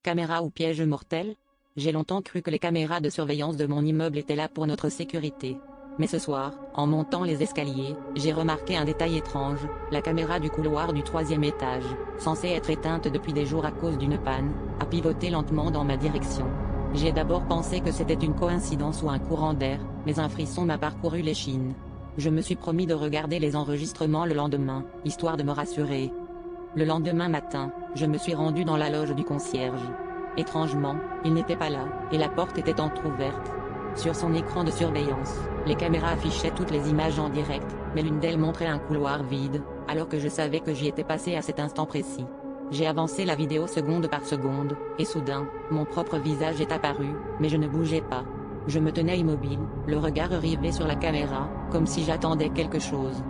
Caméra ou piège mortel? J'ai longtemps cru que les caméras de surveillance de mon immeuble étaient là pour notre sécurité. Mais ce soir, en montant les escaliers, j'ai remarqué un détail étrange, la caméra du couloir du 3e étage, censée être éteinte depuis des jours à cause d'une panne, a pivoté lentement dans ma direction. J'ai d'abord pensé que c'était une coïncidence ou un courant d'air, mais un frisson m'a parcouru l'échine. Je me suis promis de regarder les enregistrements le lendemain, histoire de me rassurer. Le lendemain matin, je me suis rendu dans la loge du concierge. Étrangement, il n'était pas là, et la porte était entrouverte. Sur son écran de surveillance, les caméras affichaient toutes les images en direct, mais l'une d'elles montrait un couloir vide, alors que je savais que j'y étais passé à cet instant précis. J'ai avancé la vidéo seconde par seconde, et soudain, mon propre visage est apparu, mais je ne bougeais pas. Je me tenais immobile, le regard rivé sur la caméra, comme si j'attendais quelque chose.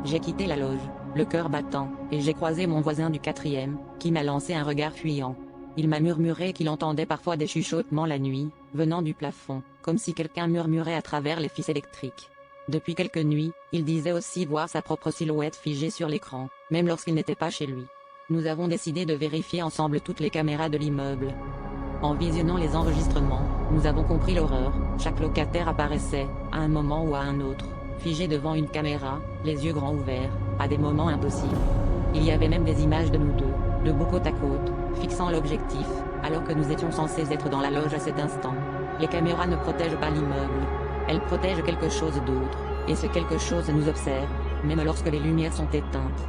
J'ai quitté la loge, le cœur battant, et j'ai croisé mon voisin du 4e, qui m'a lancé un regard fuyant. Il m'a murmuré qu'il entendait parfois des chuchotements la nuit, venant du plafond, comme si quelqu'un murmurait à travers les fils électriques. Depuis quelques nuits, il disait aussi voir sa propre silhouette figée sur l'écran, même lorsqu'il n'était pas chez lui. Nous avons décidé de vérifier ensemble toutes les caméras de l'immeuble. En visionnant les enregistrements, nous avons compris l'horreur. Chaque locataire apparaissait, à un moment ou à un autre, figé devant une caméra, les yeux grands ouverts, à des moments impossibles. Il y avait même des images de nous deux, debout côte à côte, fixant l'objectif, alors que nous étions censés être dans la loge à cet instant. Les caméras ne protègent pas l'immeuble. Elles protègent quelque chose d'autre, et ce quelque chose nous observe, même lorsque les lumières sont éteintes.